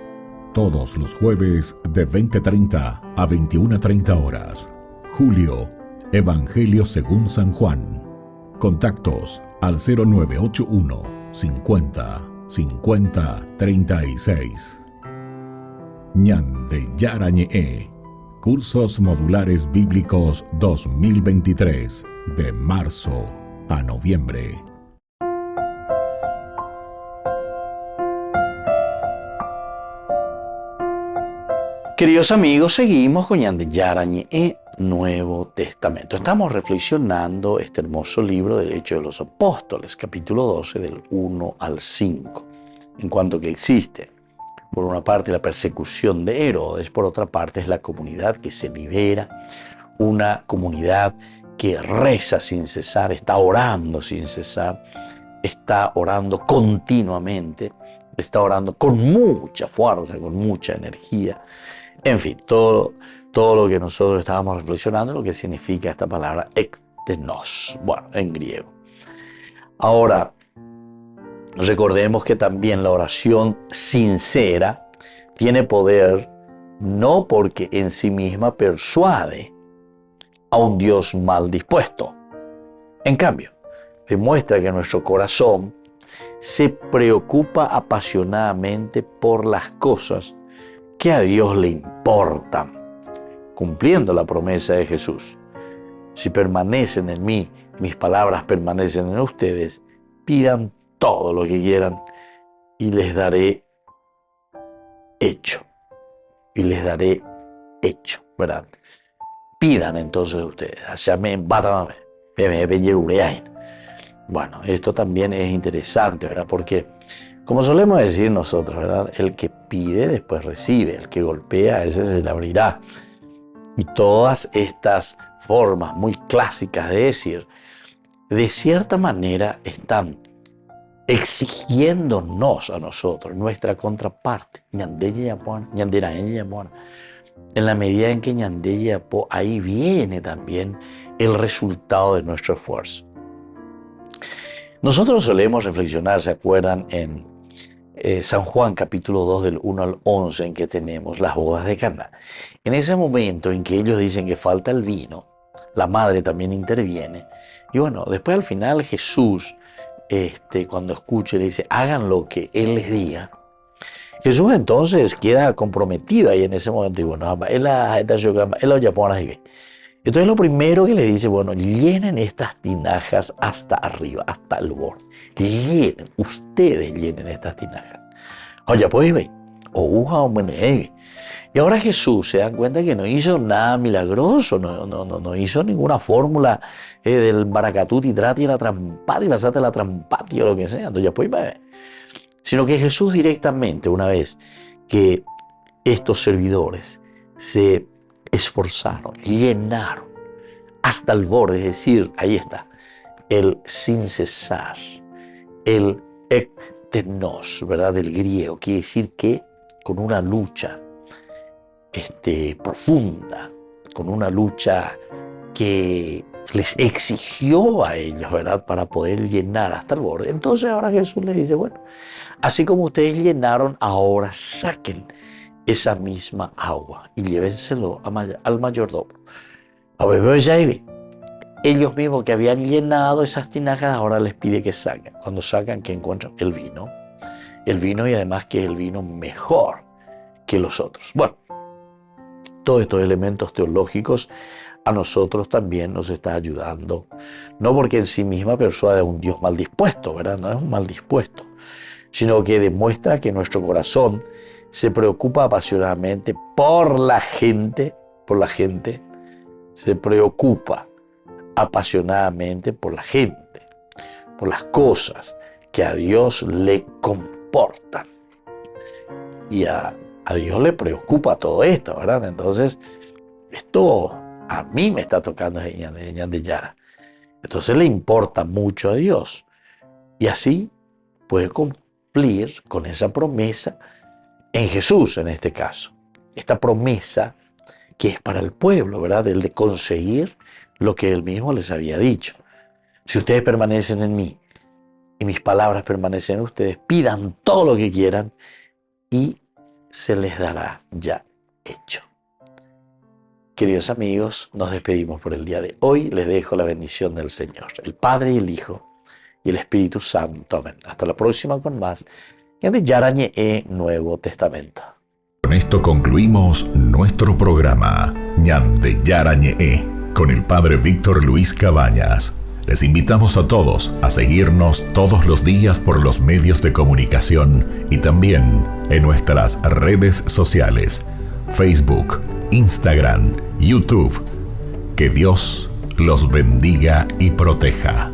Todos los jueves de 20:30 a 21:30 horas. Julio, Evangelio según San Juan. Contactos al 0981 50 50 36. Ñande Yara Ñe. Cursos Modulares Bíblicos 2023, de marzo a noviembre. Queridos amigos, seguimos con Ñande Yara Ñe Nuevo Testamento. Estamos reflexionando este hermoso libro de Hechos de los Apóstoles, capítulo 12, del 1 al 5, en cuanto que existe Por una parte, la persecución de Herodes, por otra parte, es la comunidad que se libera, una comunidad que reza sin cesar, está orando sin cesar, está orando continuamente, está orando con mucha fuerza, con mucha energía. En fin, todo lo que nosotros estábamos reflexionando, lo que significa esta palabra ektenos, bueno, en griego. Ahora, recordemos que también la oración sincera tiene poder no porque en sí misma persuade a un Dios mal dispuesto. En cambio, demuestra que nuestro corazón se preocupa apasionadamente por las cosas que a Dios le importan, cumpliendo la promesa de Jesús. Si permanecen en mí, mis palabras permanecen en ustedes, pidan todo lo que quieran y les daré hecho. Y les daré hecho, ¿verdad? Pidan entonces ustedes. Bueno, esto también es interesante, ¿verdad? Porque, como solemos decir nosotros, ¿verdad? El que pide después recibe, el que golpea a ese se le abrirá. Y todas estas formas muy clásicas de decir, de cierta manera están exigiéndonos a nosotros, nuestra contraparte, en la medida en que ahí viene también el resultado de nuestro esfuerzo. Nosotros solemos reflexionar, ¿se acuerdan? En San Juan capítulo 2 del 1 al 11 en que tenemos las bodas de Caná. En ese momento en que ellos dicen que falta el vino, la madre también interviene. Y bueno, después al final Jesús, cuando escuche, le dice, hagan lo que Él les diga. Jesús entonces queda comprometido ahí en ese momento. Y bueno, entonces lo primero que le dice, bueno, llenen estas tinajas hasta arriba, hasta el borde. Llenen, ustedes llenen estas tinajas. Oye, pues ve, y ahora Jesús se dan cuenta que no hizo nada milagroso, no hizo ninguna fórmula del maracatú, trati, la trampati, pasate la trampati o lo que sea. Entonces ya pues ve. Sino que Jesús directamente, una vez que estos servidores se esforzaron, llenaron hasta el borde, es decir, ahí está, el sin cesar, el ektenos, ¿verdad? Del griego, quiere decir que con una lucha profunda, con una lucha que les exigió a ellos, ¿verdad? Para poder llenar hasta el borde. Entonces ahora Jesús les dice, bueno, así como ustedes llenaron, ahora saquen esa misma agua y llévenselo al mayordomo. A ver, ellos mismos que habían llenado esas tinajas ahora les pide que saquen. Cuando sacan, que encuentran el vino y además que es el vino mejor que los otros. Bueno, todos estos elementos teológicos a nosotros también nos está ayudando, no porque en sí misma persuade a un Dios mal dispuesto, ¿verdad? No es un mal dispuesto, sino que demuestra que nuestro corazón se preocupa apasionadamente por la gente, se preocupa apasionadamente por la gente, por las cosas que a Dios le comportan. Y a Dios le preocupa todo esto, ¿verdad? Entonces, esto a mí me está tocando de Yara. Entonces le importa mucho a Dios. Y así puede cumplir con esa promesa en Jesús, en este caso. Esta promesa que es para el pueblo, ¿verdad? El de conseguir lo que Él mismo les había dicho. Si ustedes permanecen en mí y mis palabras permanecen en ustedes, pidan todo lo que quieran y se les dará ya hecho. Queridos amigos, nos despedimos por el día de hoy. Les dejo la bendición del Señor, el Padre y el Hijo y el Espíritu Santo. Amén. Hasta la próxima con más Ñande Yarañe Nuevo Testamento. Con esto concluimos nuestro programa Ñande Yarañe con el Padre Víctor Luis Cabañas. Les invitamos a todos a seguirnos todos los días por los medios de comunicación y también en nuestras redes sociales, Facebook, Instagram, YouTube. Que Dios los bendiga y proteja.